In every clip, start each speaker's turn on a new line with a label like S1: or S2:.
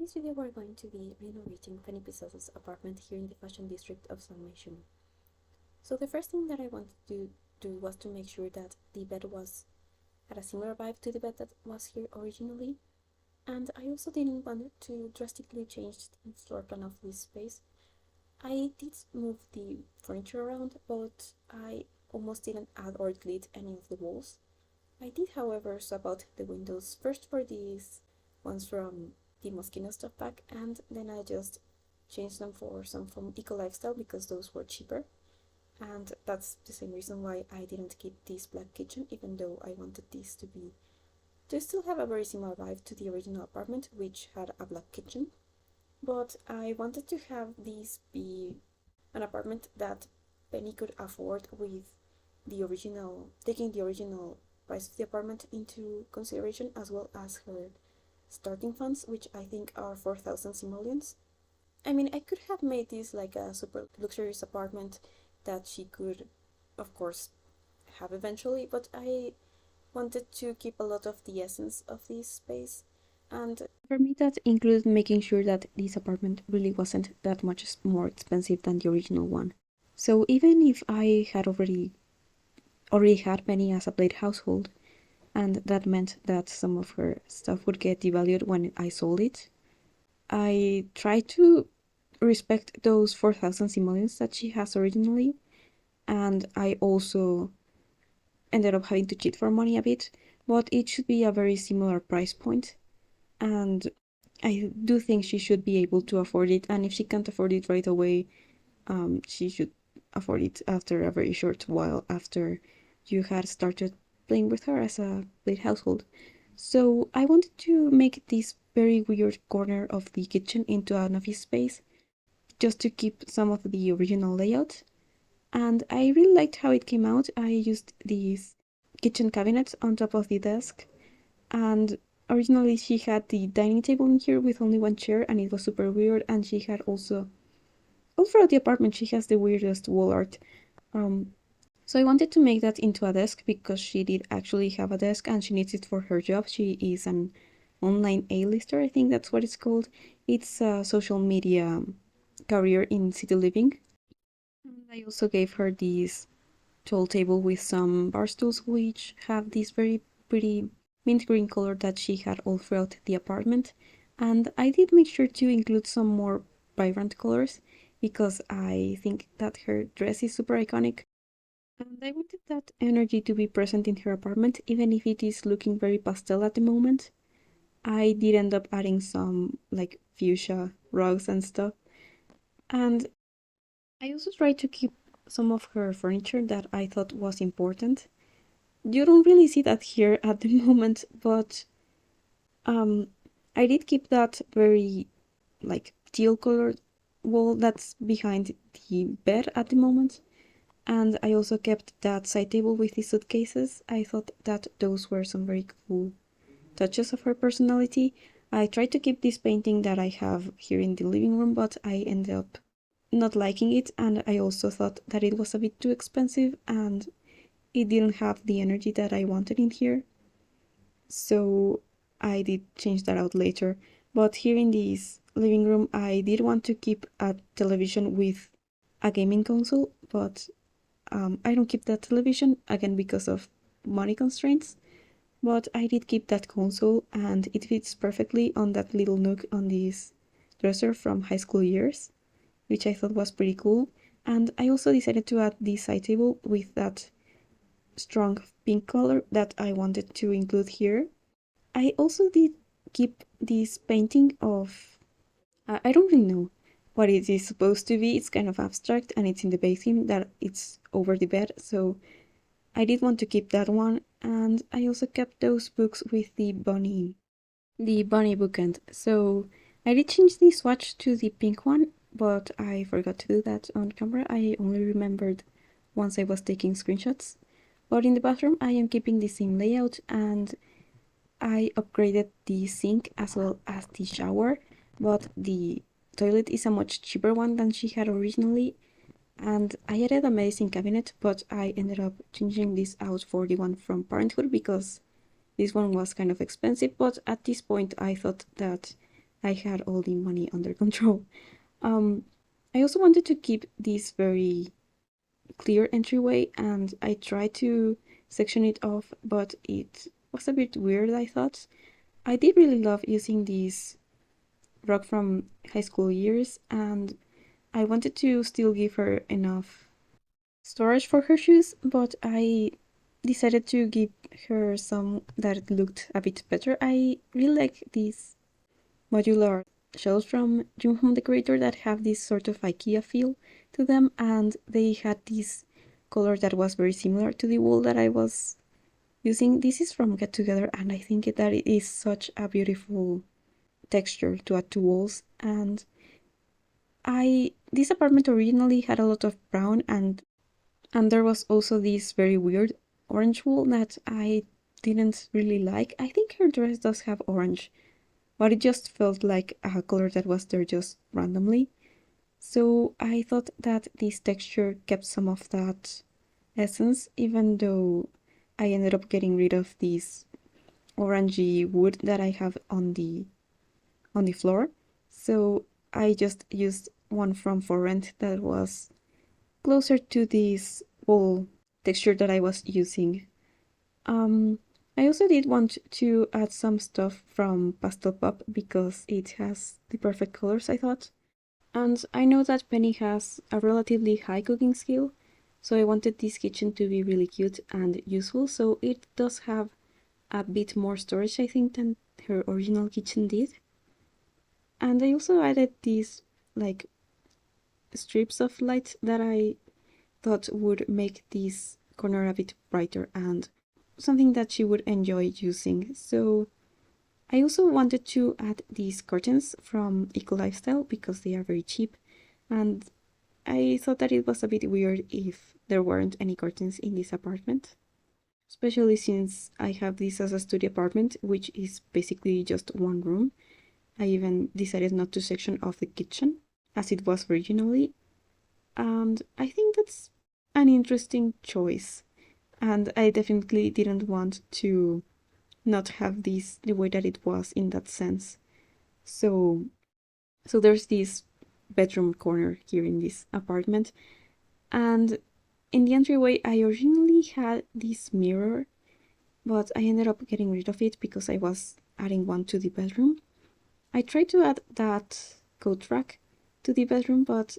S1: this video we're going to be renovating Penny Pizzazz's apartment here in the fashion district of San Myshuno. So the first thing that I wanted to do was to make sure that the bed had a similar vibe to the bed that was here originally, and I also didn't want to drastically change the floor plan of this space. I did move the furniture around, but I almost didn't add or delete any of the walls. I did, however, swap out the windows, first for these ones from the Moschino stuff pack, and then I just changed them for some from Eco Lifestyle because those were cheaper. And that's the same reason why I didn't keep this black kitchen, even though I wanted this to still have a very similar vibe to the original apartment, which had a black kitchen. But I wanted to have this be an apartment that Penny could afford with taking the original price of the apartment into consideration, as well as her starting funds, which I think are 4,000 simoleons. I mean, I could have made this like a super luxurious apartment that she could, of course, have eventually, but I wanted to keep a lot of the essence of this space. And for me, that included making sure that this apartment really wasn't that much more expensive than the original one. So even if I had already had Penny as a plate household, and that meant that some of her stuff would get devalued when I sold it, I tried to respect those 4,000 simoleons that she has originally, and I also ended up having to cheat for money a bit, but it should be a very similar price point, and I do think she should be able to afford it, and if she can't afford it right away, she should afford it after a very short while after you had started playing with her as a plate household. So I wanted to make this very weird corner of the kitchen into an office space, just to keep some of the original layout. And I really liked how it came out. I used these kitchen cabinets on top of the desk, and originally she had the dining table in here with only one chair, and it was super weird. And she had also, all throughout the apartment, she has the weirdest wall art. So I wanted to make that into a desk because she did actually have a desk and she needs it for her job. She is an online A-lister, I think that's what it's called. It's a social media career in city living. And I also gave her this tall table with some bar stools, which have this very pretty mint green color that she had all throughout the apartment. And I did make sure to include some more vibrant colors because I think that her dress is super iconic. And I wanted that energy to be present in her apartment, even if it is looking very pastel at the moment. I did end up adding some like fuchsia rugs and stuff. And I also tried to keep some of her furniture that I thought was important. You don't really see that here at the moment, but I did keep that very like teal colored wall that's behind the bed at the moment. And I also kept that side table with the suitcases. I thought that those were some very cool touches of her personality. I tried to keep this painting that I have here in the living room, but I ended up not liking it, and I also thought that it was a bit too expensive and it didn't have the energy that I wanted in here. So I did change that out later. But here in this living room, I did want to keep a television with a gaming console, but I don't keep that television, again because of money constraints, but I did keep that console and it fits perfectly on that little nook on this dresser from high school years, which I thought was pretty cool. And I also decided to add this side table with that strong pink color that I wanted to include here. I also did keep this painting of, I don't really know what it is supposed to be. It's kind of abstract and it's in the bathroom that it's over the bed, so I did want to keep that one. And I also kept those books with the bunny bookend. So I did change the swatch to the pink one, but I forgot to do that on camera. I only remembered once I was taking screenshots. But in the bathroom I am keeping the same layout, and I upgraded the sink as well as the shower, but the toilet is a much cheaper one than she had originally, and I added a medicine cabinet, but I ended up changing this out for the one from Parenthood because this one was kind of expensive, but at this point I thought that I had all the money under control. I also wanted to keep this very clear entryway, and I tried to section it off, but it was a bit weird, I thought. I did really love using this rug from high school years, and I wanted to still give her enough storage for her shoes, but I decided to give her some that looked a bit better. I really like these modular shelves from Home Decorator that have this sort of IKEA feel to them, and they had this color that was very similar to the wool that I was using. This is from Get Together, and I think that it is such a beautiful texture to add to walls. And this apartment originally had a lot of brown, and there was also this very weird orange wool that I didn't really like. I think her dress does have orange, but it just felt like a color that was there just randomly. So I thought that this texture kept some of that essence, even though I ended up getting rid of this orangey wood that I have on the floor. So I just used one from For Rent that was closer to this wool texture that I was using. I also did want to add some stuff from Pastel Pop because it has the perfect colors, I thought. And I know that Penny has a relatively high cooking skill, so I wanted this kitchen to be really cute and useful, so it does have a bit more storage, I think, than her original kitchen did. And I also added these, like, strips of light that I thought would make this corner a bit brighter and something that she would enjoy using. So I also wanted to add these curtains from Eco Lifestyle because they are very cheap, and I thought that it was a bit weird if there weren't any curtains in this apartment, especially since I have this as a studio apartment, which is basically just one room. I even decided not to section off the kitchen as it was originally, and I think that's an interesting choice. And I definitely didn't want to not have this the way that it was in that sense. So there's this bedroom corner here in this apartment, and in the entryway I originally had this mirror, but I ended up getting rid of it because I was adding one to the bedroom. I tried to add that coat rack to the bedroom, but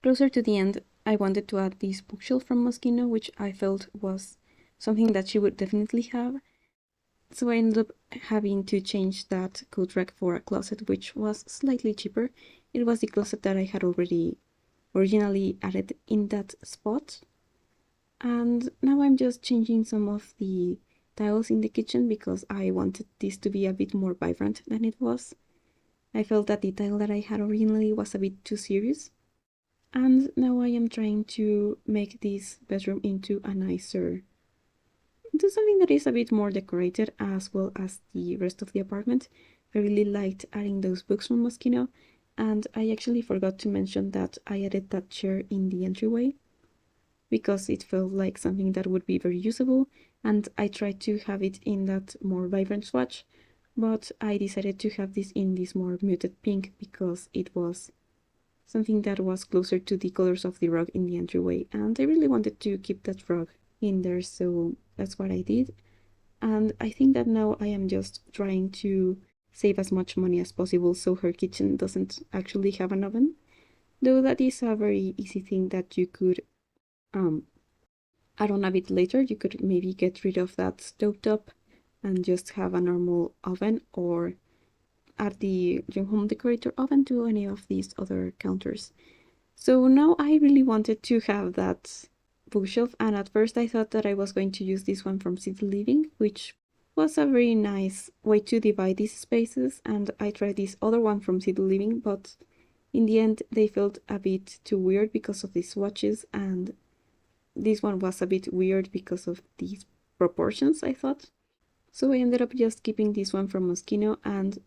S1: closer to the end I wanted to add this bookshelf from Moschino, which I felt was something that she would definitely have. So I ended up having to change that coat rack for a closet, which was slightly cheaper. It was the closet that I had already originally added in that spot. And now I'm just changing some of the tiles in the kitchen because I wanted this to be a bit more vibrant than it was. I felt that the tile that I had originally was a bit too serious. And now I am trying to make this bedroom into something that is a bit more decorated as well as the rest of the apartment. I really liked adding those books from Moschino, and I actually forgot to mention that I added that chair in the entryway because it felt like something that would be very usable, and I tried to have it in that more vibrant swatch, but I decided to have this in this more muted pink because it was something that was closer to the colors of the rug in the entryway, and I really wanted to keep that rug in there, so that's what I did. And I think that now I am just trying to save as much money as possible so her kitchen doesn't actually have an oven, though that is a very easy thing that you could add on a bit later. You could maybe get rid of that stovetop and just have a normal oven, or add the Home Decorator oven to any of these other counters. So now I really wanted to have that bookshelf, and at first I thought that I was going to use this one from City Living, which was a very nice way to divide these spaces, and I tried this other one from City Living, but in the end they felt a bit too weird because of the swatches, and this one was a bit weird because of these proportions, I thought. So I ended up just keeping this one from Moschino, and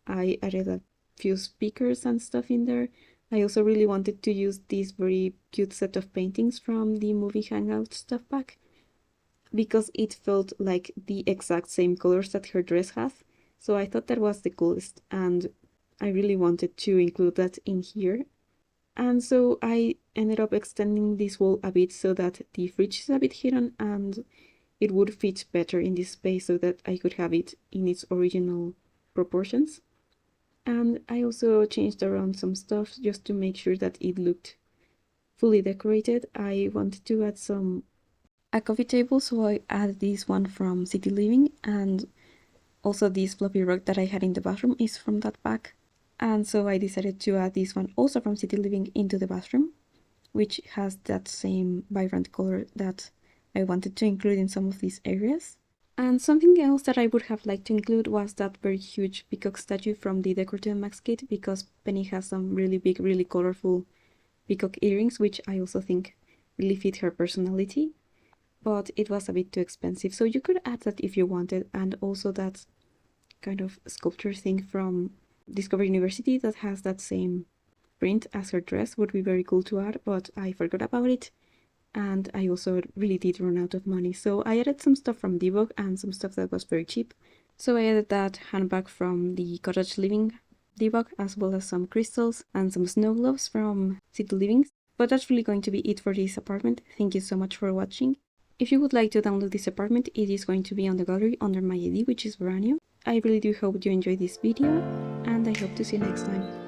S1: I added a few speakers and stuff in there. I also really wanted to use this very cute set of paintings from the movie Hangout stuff pack because it felt like the exact same colors that her dress has. So I thought that was the coolest, and I really wanted to include that in here. And so I ended up extending this wall a bit so that the fridge is a bit hidden and it would fit better in this space so that I could have it in its original proportions. And I also changed around some stuff just to make sure that it looked fully decorated. I wanted to add a coffee table, so I added this one from City Living, and also this floppy rug that I had in the bathroom is from that pack. And so I decided to add this one also from City Living into the bathroom, which has that same vibrant color that I wanted to include in some of these areas. And something else that I would have liked to include was that very huge peacock statue from the Decor to Max kit, because Penny has some really big, really colorful peacock earrings, which I also think really fit her personality, but it was a bit too expensive, so you could add that if you wanted. And also that kind of sculpture thing from Discover University that has that same print as her dress would be very cool to add, but I forgot about it, and I also really did run out of money, so I added some stuff from Debug and some stuff that was very cheap. So I added that handbag from the Cottage Living Debug, as well as some crystals and some snow gloves from City Living. But that's really going to be it for this apartment. Thank you so much for watching. If you would like to download this apartment, it is going to be on the gallery under my ID, which is brand new. I really do hope you enjoyed this video, and I hope to see you next time.